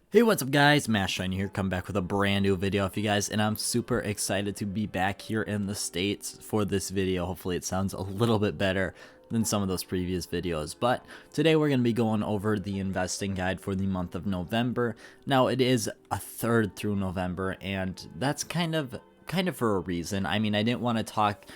Hey, what's up guys, Shine here, come back with a brand new video for you guys, and I'm super excited to be back here in the States for this video. Hopefully it sounds a little bit better than some of those previous videos, but today we're going to be going over the investing guide for the month of November. Now it is a third through November, and that's kind of for a reason. I mean, I didn't want to talk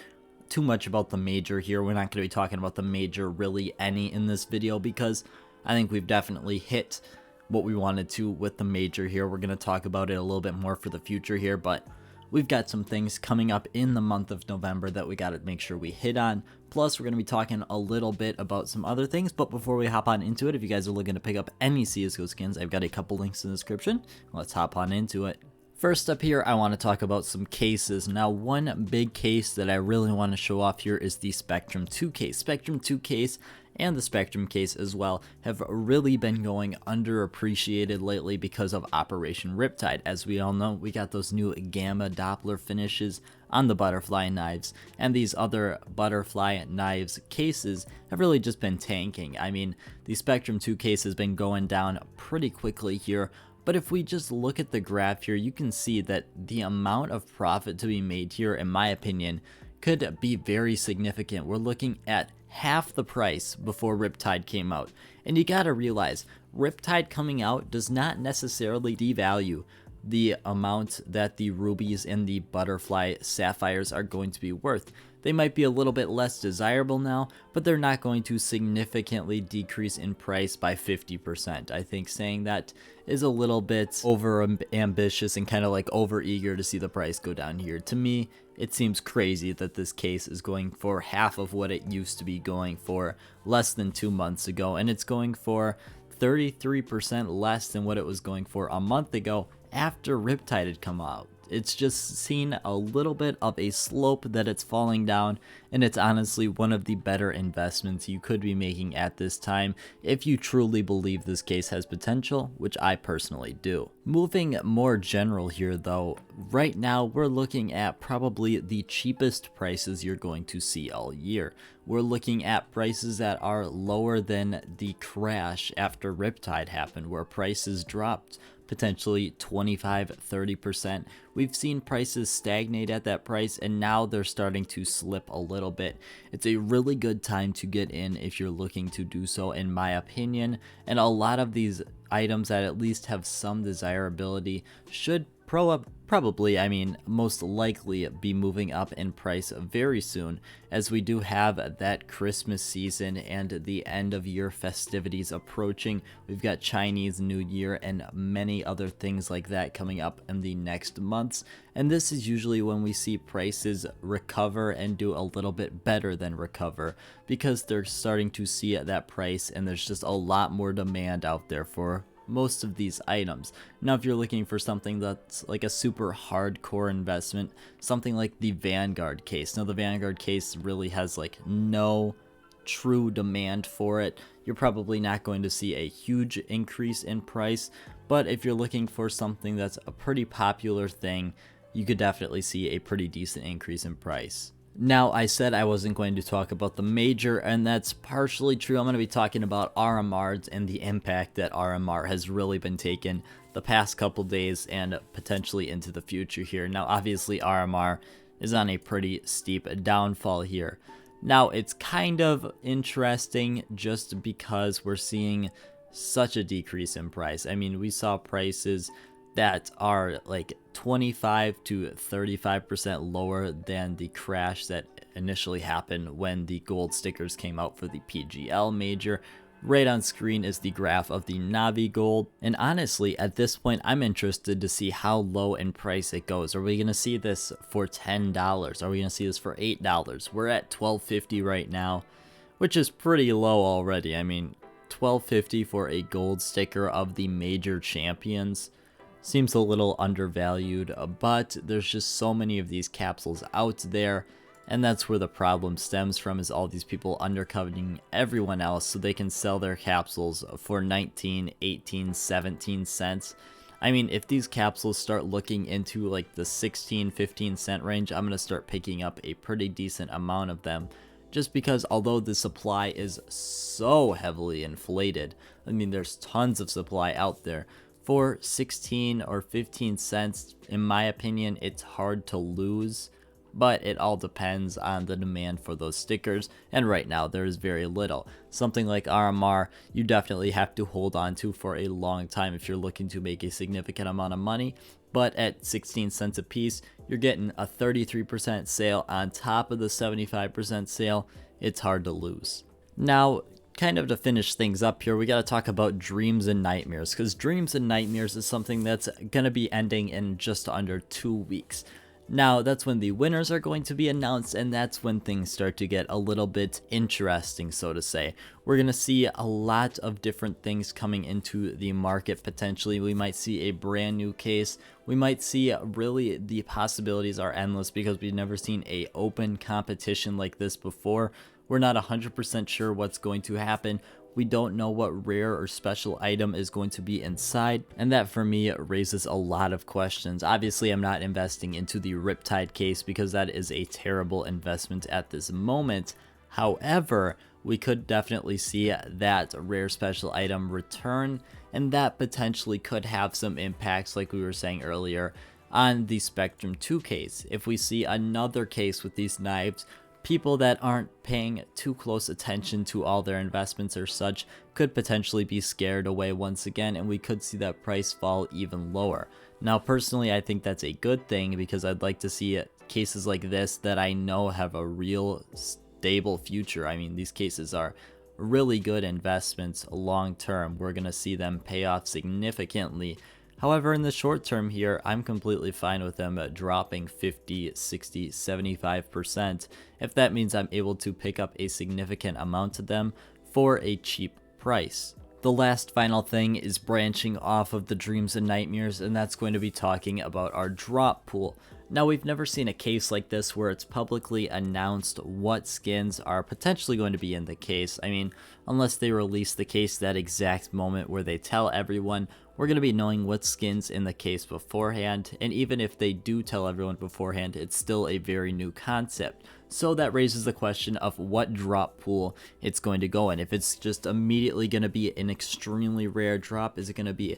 too much about the major here. We're not going to be talking about the major really any in this video because I think we've definitely hit what we wanted to with the major here. We're going to talk about it a little bit more for the future here, but we've got some things coming up in the month of November that we got to make sure we hit on. Plus, we're going to be talking a little bit about some other things, but before we hop on into it, if you guys are looking to pick up any CSGO skins, I've got a couple links in the description. Let's hop on into it. First up here, I want to talk about some cases. Now, one big case that I really want to show off here is the Spectrum 2 case. Spectrum 2 case and the Spectrum case as well have really been going underappreciated lately because of Operation Riptide. As we all know, we got those new gamma Doppler finishes on the butterfly knives, and these other butterfly knives cases have really just been tanking. I mean, the Spectrum 2 case has been going down pretty quickly here. But if we just look at the graph here, you can see that the amount of profit to be made here, in my opinion, could be very significant. We're looking at half the price before Riptide came out. And you gotta realize, Riptide coming out does not necessarily devalue the amount that the rubies and the butterfly sapphires are going to be worth. They might be a little bit less desirable now, but they're not going to significantly decrease in price by 50%. I think saying that is a little bit over ambitious and kind of like over eager to see the price go down here. To me, it seems crazy that this case is going for half of what it used to be going for less than 2 months ago, and it's going for 33% less than what it was going for a month ago after Riptide had come out. It's just seen a little bit of a slope that it's falling down, and it's honestly one of the better investments you could be making at this time if you truly believe this case has potential, which I personally do. Moving more general here though, right now we're looking at probably the cheapest prices you're going to see all year. We're looking at prices that are lower than the crash after Riptide happened, where prices dropped potentially 25-30%. We've seen prices stagnate at that price, and now they're starting to slip a little bit. It's a really good time to get in if you're looking to do so, in my opinion, and a lot of these items that at least have some desirability should probably, I mean, most likely be moving up in price very soon, as we do have that Christmas season and the end of year festivities approaching. We've got Chinese New Year and many other things like that coming up in the next months, and this is usually when we see prices recover and do a little bit better than recover, because they're starting to see that price and there's just a lot more demand out there for most of these items. Now, if you're looking for something that's like a super hardcore investment, something like the Vanguard case. Now, the Vanguard case really has like no true demand for it. You're probably not going to see a huge increase in price, but if you're looking for something that's a pretty popular thing, you could definitely see a pretty decent increase in price. Now, I said I wasn't going to talk about the major, and that's partially true. I'm going to be talking about RMRs and the impact that RMR has really been taking the past couple days and potentially into the future here. Now, obviously, RMR is on a pretty steep downfall here. Now, it's kind of interesting just because we're seeing such a decrease in price. I mean, we saw prices that are like 25 to 35% lower than the crash that initially happened when the gold stickers came out for the PGL major. Right on screen is the graph of the Navi gold, and honestly at this point I'm interested to see how low in price it goes. Are we going to see this for $10? Are we going to see this for $8? We're at $12.50 right now, which is pretty low already. I mean, $12.50 for a gold sticker of the major champions seems a little undervalued, but there's just so many of these capsules out there, and that's where the problem stems from, is all these people undercutting everyone else so they can sell their capsules for 19, 18, 17 cents. I mean, if these capsules start looking into like the 16, 15 cent range, I'm going to start picking up a pretty decent amount of them, just because although the supply is so heavily inflated, I mean, there's tons of supply out there, For 16 or 15 cents, in my opinion, it's hard to lose, but it all depends on the demand for those stickers, and right now there is very little. Something like RMR, you definitely have to hold on to for a long time if you're looking to make a significant amount of money, but at 16 cents a piece, you're getting a 33% sale on top of the 75% sale. It's hard to lose. Now, kind of to finish things up here, we got to talk about Dreams and Nightmares, because Dreams and Nightmares is something that's going to be ending in just under 2 weeks. Now, that's when the winners are going to be announced, and that's when things start to get a little bit interesting, so to say. We're going to see a lot of different things coming into the market potentially. We might see a brand new case. We might see really the possibilities are endless because we've never seen a open competition like this before. We're not 100% sure what's going to happen. We don't know what rare or special item is going to be inside, and that for me raises a lot of questions. Obviously, I'm not investing into the Riptide case because that is a terrible investment at this moment. However, we could definitely see that rare special item return, and that potentially could have some impacts, like we were saying earlier, on the Spectrum 2 case. If we see another case with these knives, people that aren't paying too close attention to all their investments or such could potentially be scared away once again, and we could see that price fall even lower. Now, personally, I think that's a good thing because I'd like to see cases like this that I know have a real stable future. I mean, these cases are really good investments long term. We're going to see them pay off significantly. However, in the short term here, I'm completely fine with them dropping 50, 60, 75% if that means I'm able to pick up a significant amount of them for a cheap price. The last final thing is branching off of the Dreams and Nightmares, and that's going to be talking about our drop pool. Now, we've never seen a case like this where it's publicly announced what skins are potentially going to be in the case. I mean, unless they release the case that exact moment where they tell everyone, we're going to be knowing what skins in the case beforehand, and even if they do tell everyone beforehand, it's still a very new concept. So that raises the question of what drop pool it's going to go in. If it's just immediately going to be an extremely rare drop, is it going to be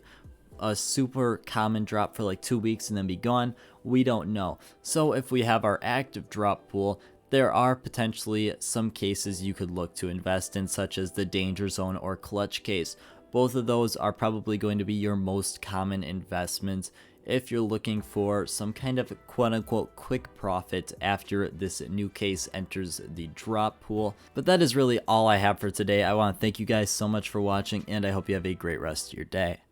a super common drop for like 2 weeks and then be gone? We don't know. So if we have our active drop pool, there are potentially some cases you could look to invest in, such as the Danger Zone or Clutch case. Both of those are probably going to be your most common investments if you're looking for some kind of quote-unquote quick profit after this new case enters the drop pool. But that is really all I have for today. I want to thank you guys so much for watching, and I hope you have a great rest of your day.